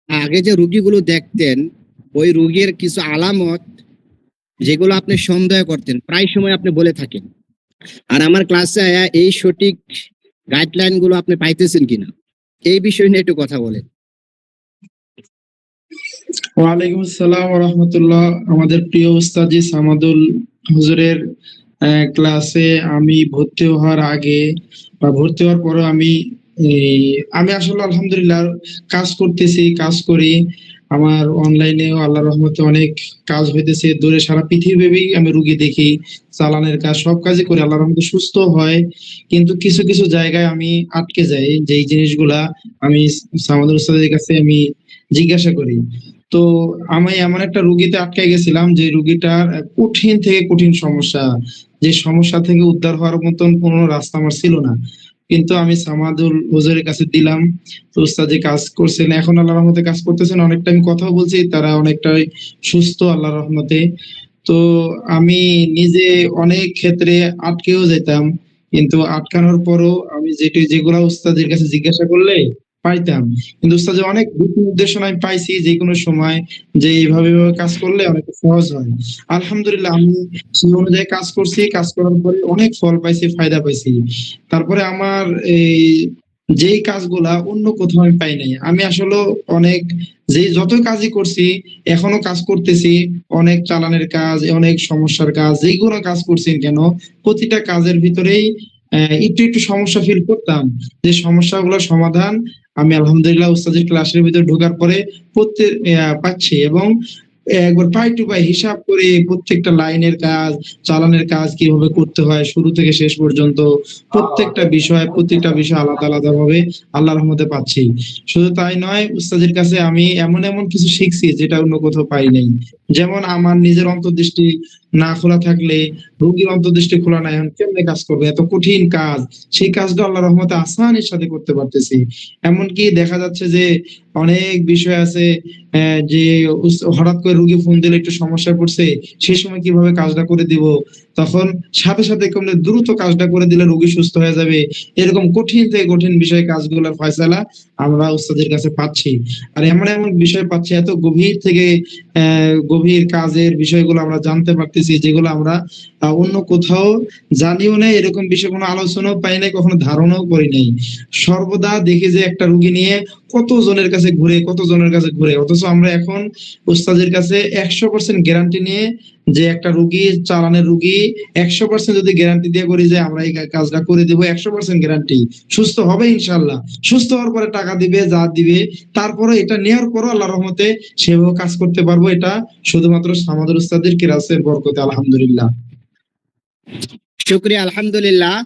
আগে যে রুগীগুলো দেখতেন, ওই রুগীর কিছু আলামত যেগুলো আপনি সন্দেহ করতেন, প্রায় সময় আপনি বলে থাকেন। আর আমার ক্লাসে এই সঠিক গাইডলাইন গুলো আপনি পাইতেছেন কিনা, এই বিষয় নিয়ে একটু কথা বলেন। ওয়ালাইকুম আসসালাম ওয়া রাহমাতুল্লাহ। আমাদের প্রিয় উস্তাদ সামাদুল হুজুরের ক্লাসে আমি ভর্তি হওয়ার আগে বা ভর্তি হওয়ার পরে আমি আসলে আলহামদুলিল্লাহ কাজ করতেছি, কাজ করি। আমার অনলাইনে আল্লাহর রহমতে অনেক কাজ হইতেছে, দূরে সারা পৃথিবীব্যাপী আমি রুগী দেখি, চালানের কাজ সব কাজই করি, আল্লাহর রহমতে সুস্থ হয়। কিন্তু কিছু কিছু জায়গায় আমি আটকে যাই, যেই জিনিসগুলা আমি সামাদুল উস্তাদের কাছে আমি জিজ্ঞাসা করি। তো আমি এমন একটা রুগীতে আটকে গেছিলাম যে রুগীটার কঠিন থেকে কঠিন সমস্যা, যে সমস্যা থেকে উদ্ধার হওয়ার মতন কোনো রাস্তা আমার ছিল না। কিন্তু আমি সামাদুল হুজুরের কাছে দিলাম, তো উস্তাদ যে কাজ করছেন, এখন আল্লাহর রহমতে কাজ করতেছেন, অনেকটা আমি কথাও বলছি, তারা অনেকটাই সুস্থ আল্লাহর রহমতে। তো আমি নিজে অনেক ক্ষেত্রে আটকেও যেতাম, কিন্তু আটকানোর পরও আমি যেগুলা উস্তাদের কাছে জিজ্ঞাসা করলে পাইতাম। কিন্তু উস্তাদের অনেক দিক নির্দেশনা আমি পাইছি যে কোনো সময়, যে এইভাবে এইভাবে কাজ করলে অনেক সহজ হয়। আলহামদুলিল্লাহ আমি সেই অনুযায়ী কাজ করছি, কাজ করার পরে অনেক ফল পাইছি, ফায়দা পাইছি। তারপরে আমার এই যেই কাজগুলা অন্য কোথাও আমি পাই নাই, আমি আসলে অনেক যতই কাজই করছি, এখনো কাজ করতেছি, অনেক চালানের কাজ, অনেক সমস্যার কাজ, যেগুলো কাজ করছি কেন, প্রতিটা কাজের ভিতরেই একটু একটু সমস্যা ফিল করতাম, যে সমস্যাগুলো সমাধান আমি আলহামদুলিল্লাহ উস্তাদের ক্লাসের ভিতরে ঢোকার পরে প্রত্যেক পাচ্ছি, এবং একবার পাই টু পাই হিসাব করে প্রত্যেকটা লাইনের কাজ, চালানের কাজ কিভাবে করতে হয় শুরু থেকে শেষ পর্যন্ত প্রত্যেকটা বিষয় আলাদা আলাদা ভাবে আল্লাহর রহমতে পাচ্ছি। শুধু তাই নয়, উস্তাদের কাছে আমি এমন এমন কিছু শিখছি যেটা অন্য কোথাও পাই নাই। যেমন আমার নিজের অন্তর্দৃষ্টি না খোলা থাকলে, রোগীর অন্তর্দৃষ্টি খোলা নাই, এখন কেমনে কাজ করবে, এত কঠিন কাজ, সেই কাজটা আল্লাহর রহমতে আসানির সাথে করতে পারতেছি। এমনকি দেখা যাচ্ছে যে অনেক বিষয় আছে, যে হঠাৎ করে রুগী ফোন দিলে একটু সমস্যায় পড়ছে, সেই সময় কিভাবে কাজটা করে দিব, তখন সাথে সাথে কমলে দ্রুত কাজটা করে দিলে রোগী সুস্থ হয়ে যাবে। এরকম কঠিন থেকে কঠিন বিষয় কাজগুলোর ফয়সালা আমরা উস্তাদের কাছে পাচ্ছি। আর এমন এমন বিষয় পাচ্ছি, এত গভীর থেকে গভীর কাজের বিষয়গুলো আমরা জানতে পারতেছি, যেগুলো আমরা অন্য কোথাও জানিও নাই, এরকম বিষয় কোনো আলোচনাও পাই নাই, কখনো ধারণাও করি নাই। সর্বদা দেখি যে একটা রুগী নিয়ে কতজনের কাছে ঘুরে, অথচ আমরা এখন উস্তাদের কাছে 100% গ্যারান্টি নিয়ে, যে একটা রুগী চালানের রুগী 100% যদি গ্যারান্টি দিয়ে করি যে আমরা এই কাজটা করে দিব, 100% গ্যারান্টি, সুস্থ হবে ইনশাল্লাহ। সুস্থ হওয়ার পরে টাকা দিবে যা দিবে, তারপরে এটা নেওয়ার পরও আল্লাহর রহমতে সেভাবে কাজ করতে পারবো। এটা শুধুমাত্র সামাদুল উস্তাদের কিরাসের বরকতে, আলহামদুলিল্লাহ। শুকরিয়া, আলহামদুলিল্লাহ।